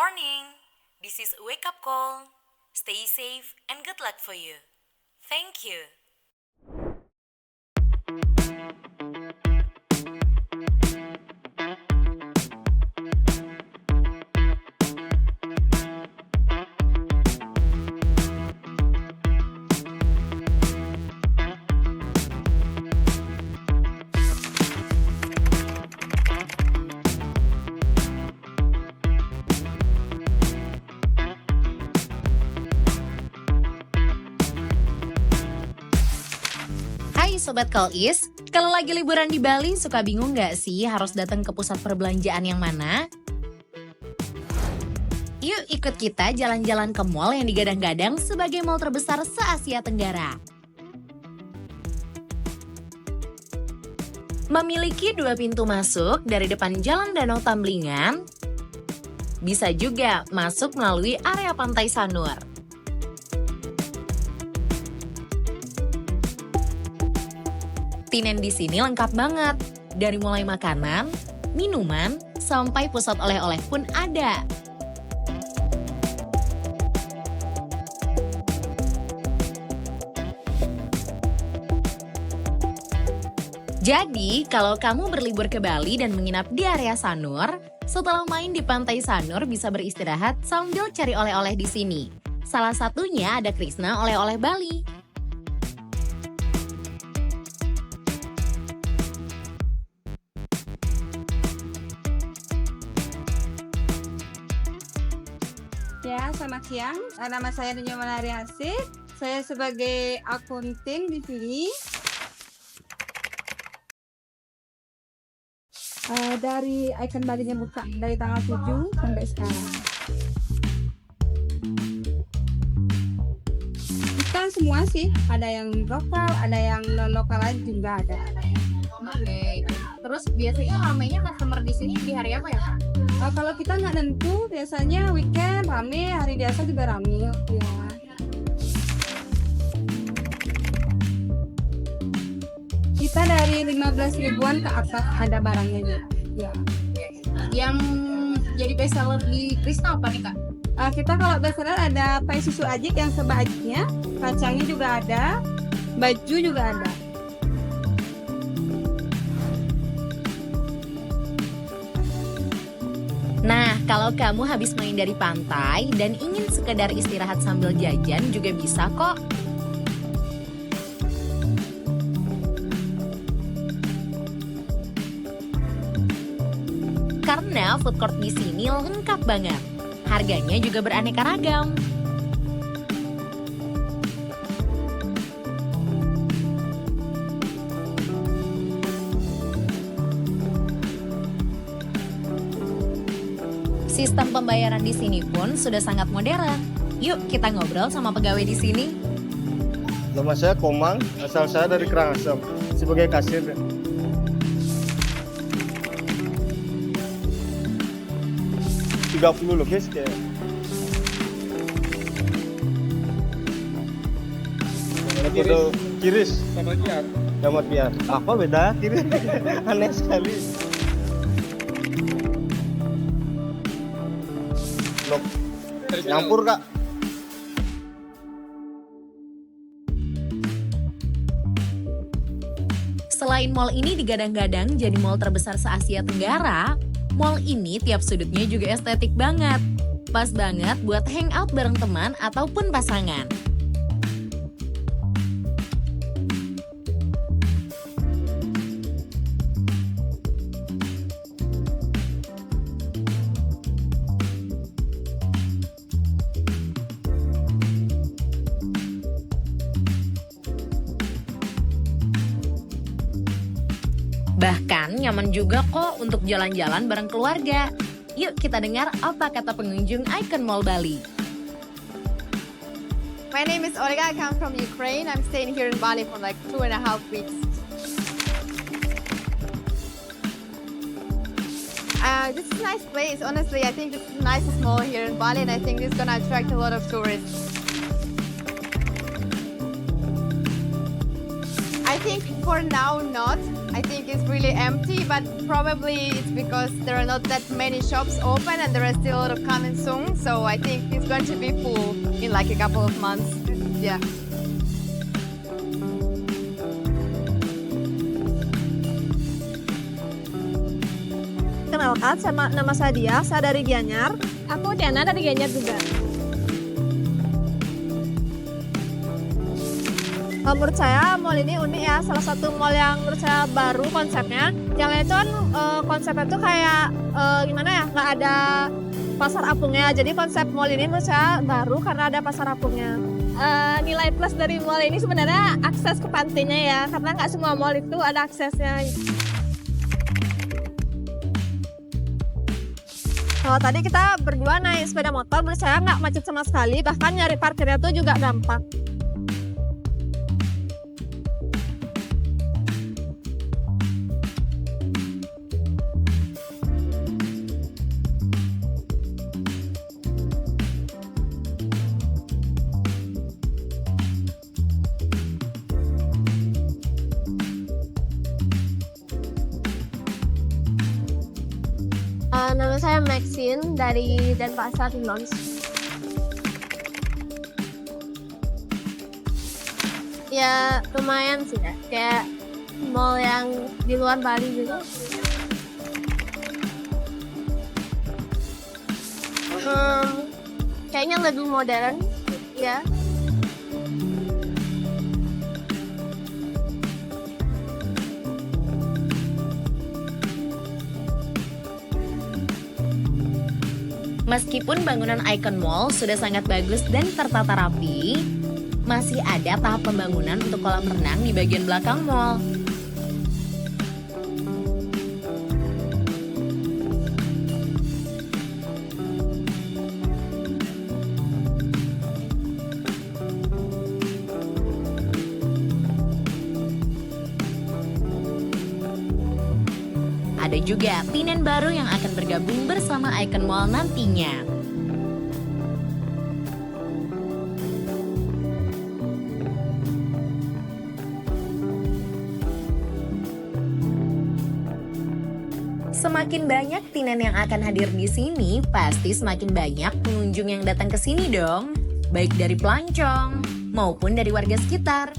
morning. This is a wake up call. Stay safe and good luck for you. Thank you. Hai Sobat Kolis, kalau lagi liburan di Bali suka bingung nggak sih harus datang ke pusat perbelanjaan yang mana? Yuk ikut kita jalan-jalan ke mall yang digadang-gadang sebagai mall terbesar se-Asia Tenggara. Memiliki 2 pintu masuk dari depan Jalan Danau Tamblingan, bisa juga masuk melalui area Pantai Sanur. Tinen di sini lengkap banget, dari mulai makanan, minuman, sampai pusat oleh-oleh pun ada. Jadi, kalau kamu berlibur ke Bali dan menginap di area Sanur, setelah main di Pantai Sanur bisa beristirahat sambil cari oleh-oleh di sini. Salah satunya ada Krishna Oleh-oleh Bali. Ya, selamat siang. Nama saya Ninyo Manari Hasib. Saya sebagai akunting di sini. Dari Icon Balinya buka dari tanggal 7 sampai sekarang. Kita semua sih, ada yang lokal, ada yang non lokal juga ada. Oke. Terus biasanya ramainya customer di sini di hari apa ya, Kak? Kalau kita nggak nentu, biasanya weekend rame, hari biasa juga rame. Ya. Kita dari 15 ribuan ke atas ada barangnya juga. Ya. Yang jadi best seller di Krishna apa nih, Kak? Kita kalau bestseller ada pai susu ajik yang sebajiknya, kacangnya juga ada, baju juga ada. Nah, kalau kamu habis main dari pantai dan ingin sekedar istirahat sambil jajan juga bisa kok. Karena food court di sini lengkap banget. Harganya juga beraneka ragam. Sistem pembayaran di sini pun sudah sangat modern. Yuk kita ngobrol sama pegawai di sini. Nama saya Komang, asal saya dari Karangasem, sebagai kasir. $30 lebih kayak. Kiris sama kiat. sama piar. Apa beda? Kiris aneh sekali. Loh, nyampur Kak. Selain mall ini digadang-gadang jadi mall terbesar se-Asia Tenggara, mall ini tiap sudutnya juga estetik banget. Pas banget buat hangout bareng teman ataupun pasangan. Bahkan nyaman juga kok untuk jalan-jalan bareng keluarga. Yuk kita dengar apa kata pengunjung Icon Mall Bali. My name is Olga. I come from Ukraine. I'm staying here in Bali for like 2.5 weeks. This is a nice place. Honestly, I think this is the nicest mall here in Bali, and I think this is gonna attract a lot of tourists. I think for now not. I think it's really empty, but probably it's because there are not that many shops open and there are still a lot of coming soon. So I think it's going to be full in like a couple of months. Yeah. Kenalkan, nama saya Dia, saya dari Gianyar. Aku Diana dari Gianyar juga. Menurut saya mall ini unik ya, salah satu mall yang menurut saya baru konsepnya. Yang lain itu kan konsepnya tuh kayak gimana ya, nggak ada pasar apungnya. Jadi konsep mall ini menurut saya baru karena ada pasar apungnya. Nilai plus dari mall ini sebenarnya akses ke pantainya ya, karena nggak semua mall itu ada aksesnya. Kalau tadi kita berdua naik sepeda motor, menurut saya nggak macet sama sekali, bahkan nyari parkirnya tuh juga gampang. Nama saya Maxine dari Denpasar Timons. Ya lumayan sih ya, kayak mall yang di luar Bali gitu. Kayaknya lebih modern, ya. Meskipun bangunan Icon Mall sudah sangat bagus dan tertata rapi, masih ada tahap pembangunan untuk kolam renang di bagian belakang mall. Ada juga tinen baru yang akan bergabung bersama Icon Mall nantinya. Semakin banyak tinen yang akan hadir di sini, pasti semakin banyak pengunjung yang datang ke sini dong, baik dari pelancong maupun dari warga sekitar.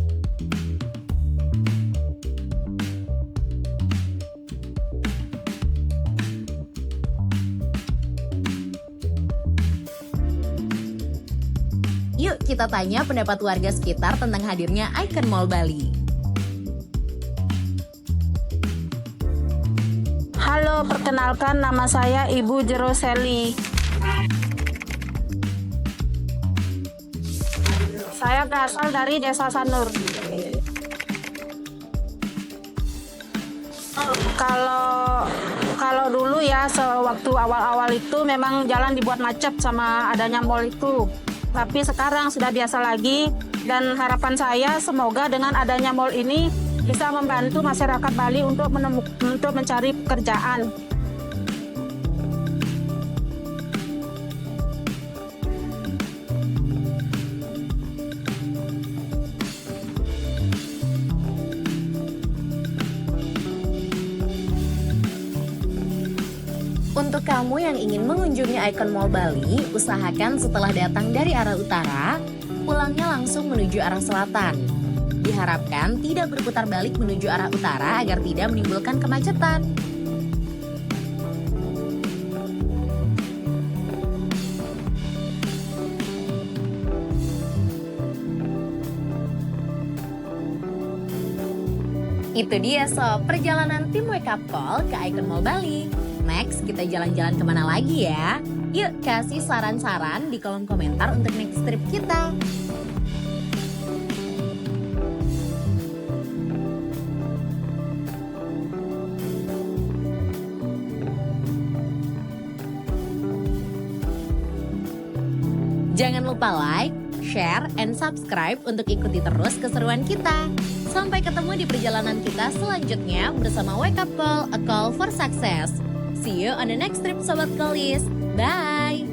Yuk kita tanya pendapat warga sekitar tentang hadirnya Icon Mall Bali. Halo, perkenalkan nama saya Ibu Jeroseli. Saya berasal dari Desa Sanur. Kalau dulu ya, sewaktu awal-awal itu memang jalan dibuat macet sama adanya mall itu. Tapi sekarang sudah biasa lagi, dan harapan saya semoga dengan adanya mall ini bisa membantu masyarakat Bali untuk mencari pekerjaan. Untuk kamu yang ingin mengunjungi Icon Mall Bali, usahakan setelah datang dari arah utara, pulangnya langsung menuju arah selatan. Diharapkan tidak berputar balik menuju arah utara agar tidak menimbulkan kemacetan. Itu dia sob, perjalanan tim Wake Up Call ke Icon Mall Bali. Next, kita jalan-jalan kemana lagi ya? Yuk kasih saran-saran di kolom komentar untuk next trip kita. Jangan lupa like, share, and subscribe untuk ikuti terus keseruan kita. Sampai ketemu di perjalanan kita selanjutnya bersama Wake Up Call, a call for success. See you on the next trip Sobat Callis. Bye!